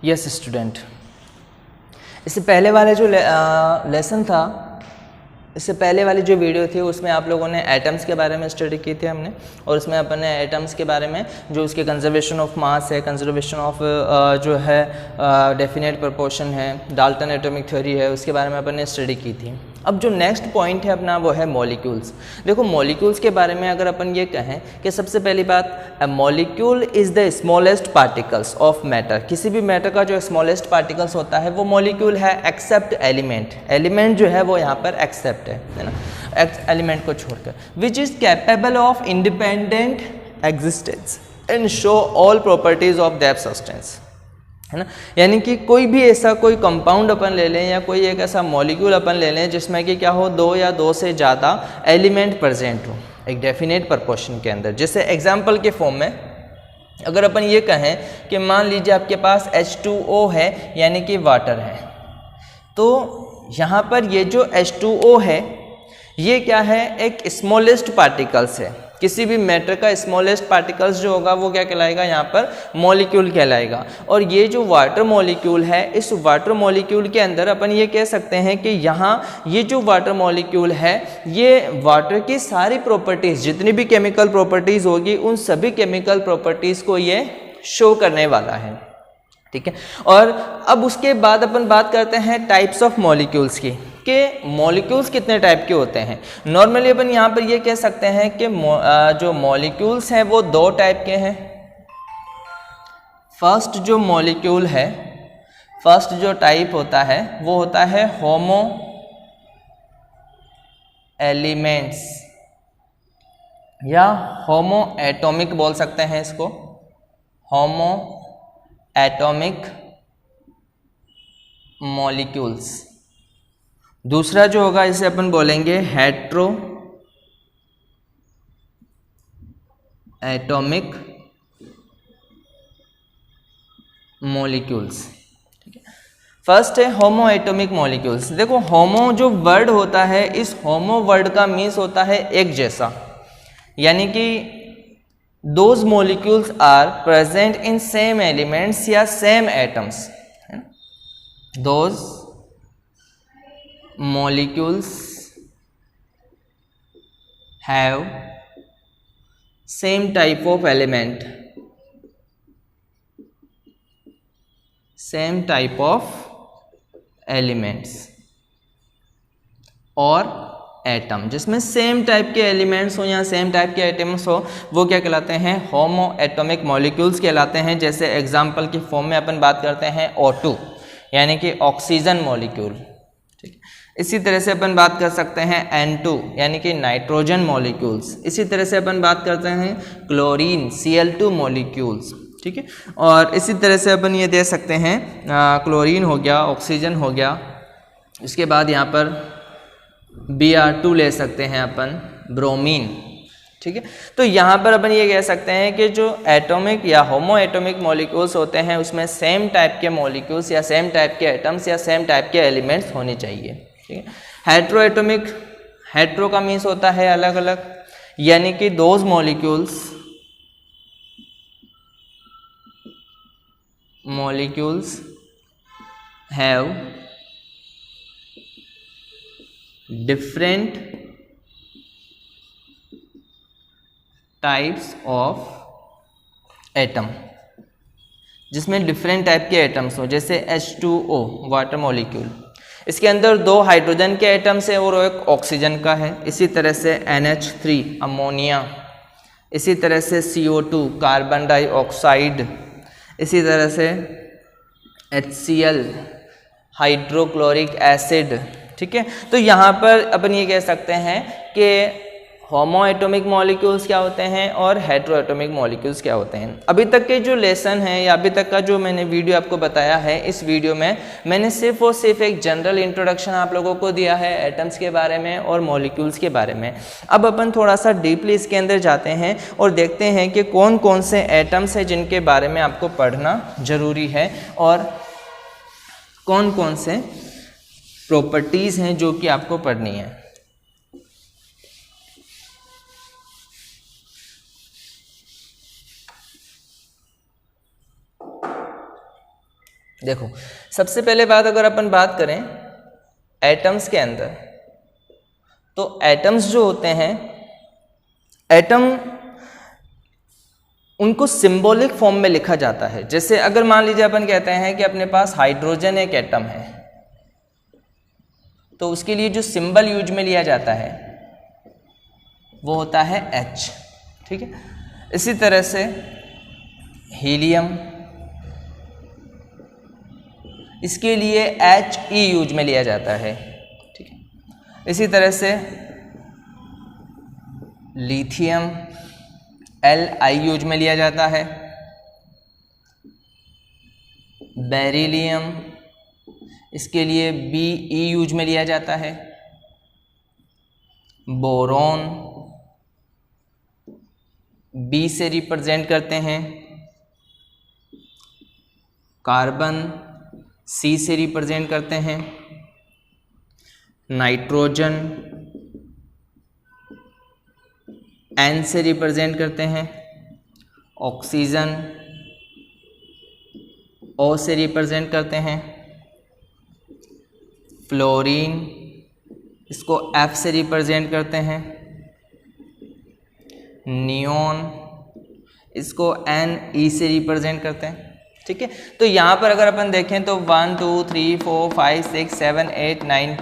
Yes student, इससे पहले वाले जो लेसन था, इससे पहले वाली जो वीडियो थी उसमें आप लोगों ने एटम्स के बारे में स्टडी की थी हमने, और उसमें अपन ने एटम्स के बारे में जो उसके कंजर्वेशन ऑफ मास है, कंजर्वेशन ऑफ जो है डेफिनेट प्रोपोर्शन है, डाल्टन एटॉमिक थ्योरी है, उसके बारे में अपन ने स्टडी की थी। अब जो नेक्स्ट पॉइंट है अपना वो है मॉलिक्यूल्स। देखो मॉलिक्यूल्स के बारे में अगर अपन ये कहें कि सबसे पहली बात, a molecule is the smallest particles of matter. किसी भी मैटर का जो स्मॉलेस्ट पार्टिकल्स होता है वो मॉलिक्यूल है, एक्सेप्ट एलिमेंट। एलिमेंट जो है वो यहाँ पर एक्सेप्ट है ना, एलिमेंट को छोड़कर, which is capable of independent existence and show all properties of that substance, है ना। यानी कि कोई भी ऐसा कोई कंपाउंड अपन ले लें या कोई एक ऐसा मॉलिक्यूल अपन ले लें जिसमें कि क्या हो, दो या दो से ज़्यादा एलिमेंट प्रेजेंट हो एक डेफिनेट प्रोपोर्शन के अंदर। जैसे एग्जांपल के फॉर्म में अगर अपन ये कहें कि मान लीजिए आपके पास H2O है यानी कि वाटर है, तो यहाँ पर ये जो H2O है ये क्या है, एक स्मॉलेस्ट पार्टिकल्स है। किसी भी मैटर का स्मॉलेस्ट पार्टिकल्स जो होगा वो क्या कहलाएगा, यहाँ पर मॉलिक्यूल कहलाएगा। और ये जो वाटर मॉलिक्यूल है, इस वाटर मॉलिक्यूल के अंदर अपन ये कह सकते हैं कि यहाँ ये जो वाटर मॉलिक्यूल है ये वाटर की सारी प्रॉपर्टीज़, जितनी भी केमिकल प्रॉपर्टीज़ होगी उन सभी केमिकल प्रॉपर्टीज़ को ये शो करने वाला है, ठीक है। और अब उसके बाद अपन बात करते हैं टाइप्स ऑफ मॉलिक्यूल्स की, कि मॉलिक्यूल्स कितने टाइप के होते हैं। नॉर्मली अपन यहाँ पर ये कह सकते हैं कि जो मॉलिक्यूल्स हैं वो दो टाइप के हैं। फर्स्ट जो मॉलिक्यूल है, फर्स्ट जो टाइप होता है वो होता है होमो एलिमेंट्स या होमो एटॉमिक बोल सकते हैं इसको, होमो एटॉमिक मॉलिक्यूल्स। दूसरा जो होगा इसे अपन बोलेंगे हेट्रो एटॉमिक मॉलिक्यूल्स, ठीक है। फर्स्ट है होमो एटॉमिक मॉलिक्यूल्स। देखो होमो जो वर्ड होता है, इस होमो वर्ड का मीन्स होता है एक जैसा, यानी कि those molecules are present in same elements या same atoms, those molecules have same type of element, same type of elements और एटम, जिसमें सेम टाइप के एलिमेंट्स हो या सेम टाइप के एटम्स हो वो क्या कहलाते हैं, होमो एटॉमिक मॉलिक्यूल्स कहलाते हैं। जैसे एग्जांपल की फॉर्म में अपन बात करते हैं O2 यानी कि ऑक्सीजन मॉलिक्यूल, ठीक है। इसी तरह से अपन बात कर सकते हैं N2 यानी कि नाइट्रोजन मॉलिक्यूल्स। इसी तरह से अपन बात करते हैं क्लोरीन Cl2 मॉलिक्यूल्स, ठीक है। और इसी तरह से अपन ये दे सकते हैं क्लोरीन हो गया, ऑक्सीजन हो गया, इसके बाद यहाँ पर Br2 ले सकते हैं अपन, ब्रोमीन, ठीक है। तो यहाँ पर अपन ये कह सकते हैं कि जो एटॉमिक या होमो एटॉमिक मॉलिक्यूल्स होते हैं उसमें सेम टाइप के मॉलिक्यूल्स या सेम टाइप के एटम्स या सेम टाइप के एलिमेंट्स होने चाहिए, ठीक है। हेट्रो एटॉमिक, हेट्रो का मीन्स होता है अलग अलग, यानी कि those molecules have different types of atom, जिसमें डिफरेंट टाइप के एटम्स हो। जैसे H2O वाटर मॉलिक्यूल, इसके अंदर दो हाइड्रोजन के एटम्स है और एक ऑक्सीजन का है। इसी तरह से NH3 अमोनिया, इसी तरह से CO2 कार्बन डाइऑक्साइड, इसी तरह से HCl हाइड्रोक्लोरिक एसिड, ठीक है। तो यहाँ पर अपन ये कह सकते हैं कि होमो एटॉमिक मॉलिक्यूल्स क्या होते हैं और हेट्रो एटॉमिक मॉलिक्यूल्स क्या होते हैं। अभी तक के जो लेसन है या अभी तक का जो मैंने वीडियो आपको बताया है, इस वीडियो में मैंने सिर्फ और सिर्फ एक जनरल इंट्रोडक्शन आप लोगों को दिया है एटम्स के बारे में और मॉलिक्यूल्स के बारे में। अब अपन थोड़ा सा डीपली इसके अंदर जाते हैं और देखते हैं कि कौन कौन से एटम्स हैं जिनके बारे में आपको पढ़ना ज़रूरी है और कौन कौन से प्रॉपर्टीज़ हैं जो कि आपको पढ़नी है। देखो सबसे पहले बात अगर अपन बात करें एटम्स के अंदर, तो एटम्स जो होते हैं, एटम उनको सिंबॉलिक फॉर्म में लिखा जाता है। जैसे अगर मान लीजिए अपन कहते हैं कि अपने पास हाइड्रोजन एक एटम है, तो उसके लिए जो सिंबल यूज में लिया जाता है वो होता है H, ठीक है। इसी तरह से हीलियम, इसके लिए He यूज में लिया जाता है, ठीक है। इसी तरह से लिथियम Li यूज में लिया जाता है। बेरिलियम, इसके लिए Be यूज में लिया जाता है। बोरॉन B से रिप्रेजेंट करते हैं। कार्बन C से रिप्रेजेंट करते हैं। नाइट्रोजन N से रिप्रेजेंट करते हैं। ऑक्सीजन O से रिप्रेजेंट करते हैं। फ्लोरीन, इसको F से रिप्रेजेंट करते हैं। नियोन, इसको Ne से रिप्रेजेंट करते हैं, ठीक है। तो यहाँ पर अगर अपन देखें तो 1 2 3 4 5 6 7 8 9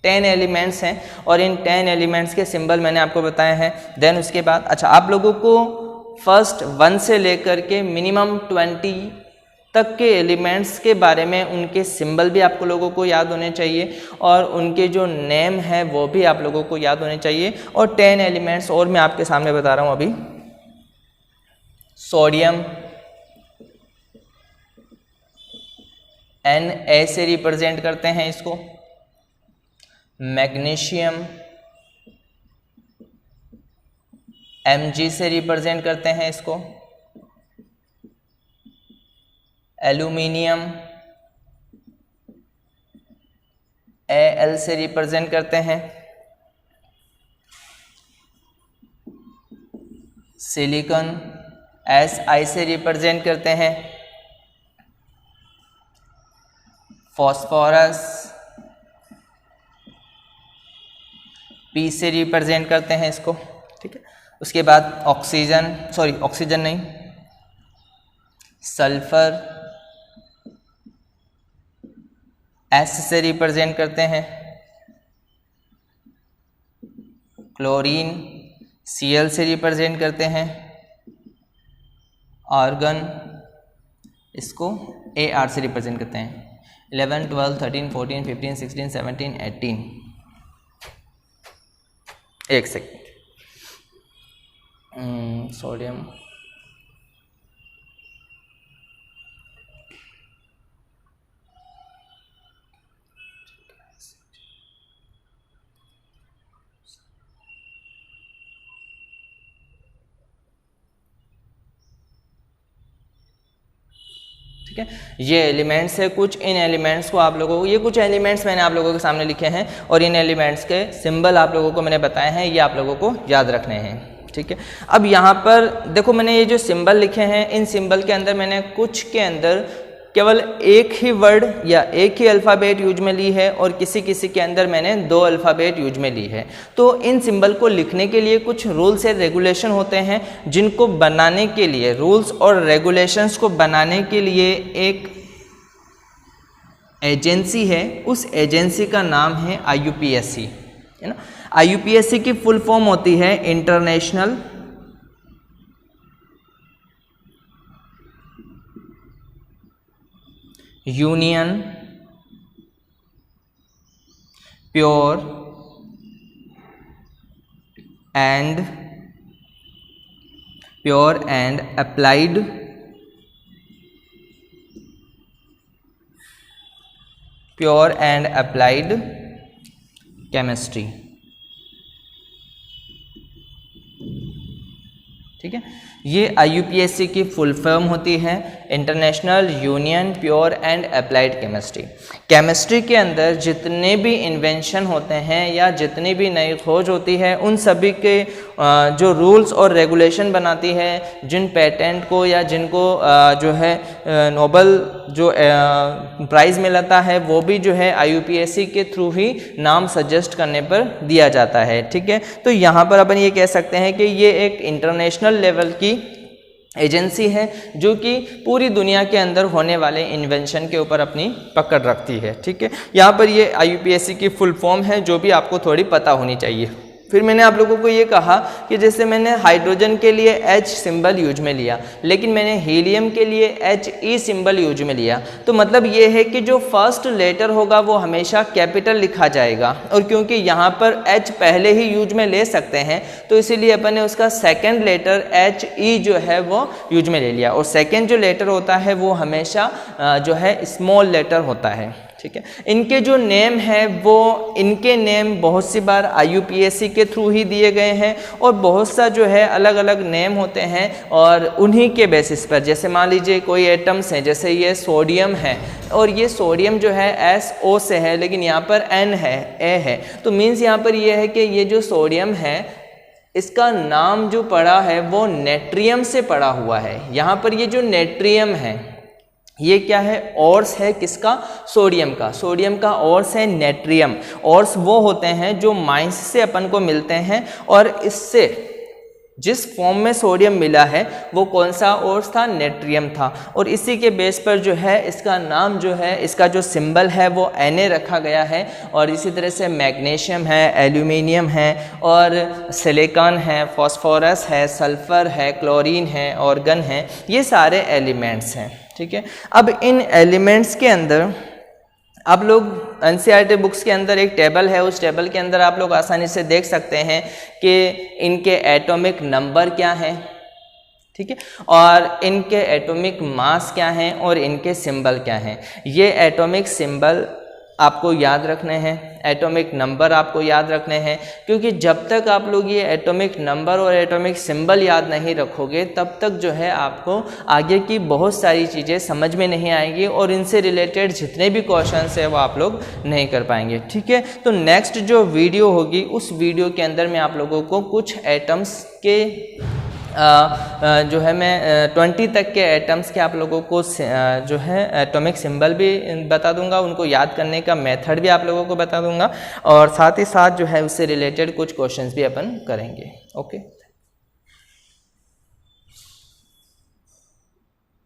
10 एलिमेंट्स हैं, और इन 10 एलिमेंट्स के सिंबल मैंने आपको बताए हैं। देन उसके बाद अच्छा, आप लोगों को फर्स्ट 1 से लेकर के मिनिमम 20 तक के एलिमेंट्स के बारे में, उनके सिंबल भी आपको लोगों को याद होने चाहिए, और उनके जो नेम है वो भी आप लोगों को याद होने चाहिए। और 10 एलिमेंट्स और मैं आपके सामने बता रहा हूँ अभी। सोडियम Na से रिप्रेजेंट करते हैं इसको। मैग्नीशियम Mg से रिप्रेजेंट करते हैं इसको। एल्यूमिनियम Al से रिप्रेजेंट करते हैं। सिलिकॉन Si से रिप्रेजेंट करते हैं। फॉस्फोरस P से रिप्रेजेंट करते हैं इसको, ठीक है। उसके बाद ऑक्सीजन नहीं, सल्फर S से रिप्रेजेंट करते हैं। क्लोरीन Cl से रिप्रेजेंट करते हैं। आर्गन, इसको Ar से रिप्रेजेंट करते हैं। 11 12 13 14 15 16 17 18। एक सेकेंड, सोडियम ठीक है। ये एलिमेंट्स है कुछ। इन एलिमेंट्स को आप लोगों को, ये कुछ एलिमेंट्स मैंने आप लोगों के सामने लिखे हैं, और इन एलिमेंट्स के सिंबल आप लोगों को मैंने बताए हैं, ये आप लोगों को याद रखने हैं, ठीक है। अब यहाँ पर देखो, मैंने ये जो सिंबल लिखे हैं, इन सिंबल के अंदर मैंने कुछ के अंदर केवल एक ही वर्ड या एक ही अल्फ़ाबेट यूज में ली है, और किसी किसी के अंदर मैंने 2 अल्फ़ाबेट यूज में ली है। तो इन सिंबल को लिखने के लिए कुछ रूल्स एंड रेगुलेशन होते हैं, जिनको बनाने के लिए, रूल्स और रेगुलेशंस को बनाने के लिए एक एजेंसी है। उस एजेंसी का नाम है IUPAC, है ना। IUPAC की फुल फॉर्म होती है international union pure and applied chemistry, ठीक है। ये IUPAC की फुल फॉर्म होती है, international union pure and applied chemistry. Chemistry के अंदर जितने भी इन्वेंशन होते हैं या जितनी भी नई खोज होती है उन सभी के जो रूल्स और रेगुलेशन बनाती है, जिन पेटेंट को या जिनको जो है नोबल जो प्राइज़ मिलता है वो भी जो है IUPAC के थ्रू ही नाम सजेस्ट करने पर दिया जाता है। ठीक है, तो यहाँ पर अपन ये कह सकते हैं कि ये एक इंटरनेशनल लेवल की एजेंसी है जो कि पूरी दुनिया के अंदर होने वाले इन्वेंशन के ऊपर अपनी पकड़ रखती है। ठीक है, यहाँ पर ये IUPAC की फुल फॉर्म है जो भी आपको थोड़ी पता होनी चाहिए। फिर मैंने आप लोगों को ये कहा कि जैसे मैंने हाइड्रोजन के लिए H सिंबल यूज में लिया, लेकिन मैंने हीलियम के लिए HE सिंबल यूज में लिया, तो मतलब ये है कि जो फर्स्ट लेटर होगा वो हमेशा कैपिटल लिखा जाएगा, और क्योंकि यहाँ पर H पहले ही यूज में ले सकते हैं तो इसीलिए अपन ने उसका सेकेंड लेटर HE जो है वो यूज में ले लिया, और सेकेंड जो लेटर होता है वो हमेशा जो है स्मॉल लेटर होता है। ठीक है, इनके जो नेम है वो इनके नेम बहुत सी बार IUPAC के थ्रू ही दिए गए हैं, और बहुत सा जो है अलग अलग नेम होते हैं, और उन्हीं के बेसिस पर जैसे मान लीजिए कोई एटम्स हैं, जैसे ये सोडियम है और ये सोडियम जो है SO से है लेकिन यहाँ पर N है, A है, तो मीन्स यहाँ पर ये है कि ये जो सोडियम है इसका नाम जो पड़ा है वो नेट्रियम से पड़ा हुआ है। यहाँ पर ये जो नेट्रियम है ये क्या है, ऑर्स है किसका, सोडियम का। सोडियम का ऑर्स है नेट्रियम। ऑर्स वो होते हैं जो माइंस से अपन को मिलते हैं, और इससे जिस फॉर्म में सोडियम मिला है वो कौन सा ऑर्स था, नेट्रियम था, और इसी के बेस पर जो है इसका नाम जो है, इसका जो सिंबल है वो Na रखा गया है। और इसी तरह से मैग्नीशियम है, एल्यूमिनियम है, और सिलिकॉन है, फास्फोरस है, सल्फर है, क्लोरीन है, ऑर्गन है, ये सारे एलिमेंट्स हैं। ठीक है, अब इन एलिमेंट्स के अंदर आप लोग NCERT बुक्स के अंदर एक टेबल है, उस टेबल के अंदर आप लोग आसानी से देख सकते हैं कि इनके एटॉमिक नंबर क्या हैं, ठीक है, और इनके एटॉमिक मास क्या हैं और इनके सिंबल क्या हैं। ये एटॉमिक सिंबल आपको याद रखने हैं, एटॉमिक नंबर आपको याद रखने हैं, क्योंकि जब तक आप लोग ये एटॉमिक नंबर और एटॉमिक सिंबल याद नहीं रखोगे तब तक जो है आपको आगे की बहुत सारी चीज़ें समझ में नहीं आएंगी, और इनसे रिलेटेड जितने भी क्वेश्चंस है वो आप लोग नहीं कर पाएंगे। ठीक है, तो नेक्स्ट जो वीडियो होगी उस वीडियो के अंदर मैं आप लोगों को कुछ एटम्स के जो है मैं 20 तक के एटम्स के आप लोगों को जो है एटॉमिक सिंबल भी बता दूंगा, उनको याद करने का मेथड भी आप लोगों को बता दूंगा, और साथ ही साथ जो है उससे रिलेटेड कुछ क्वेश्चंस भी अपन करेंगे। ओके।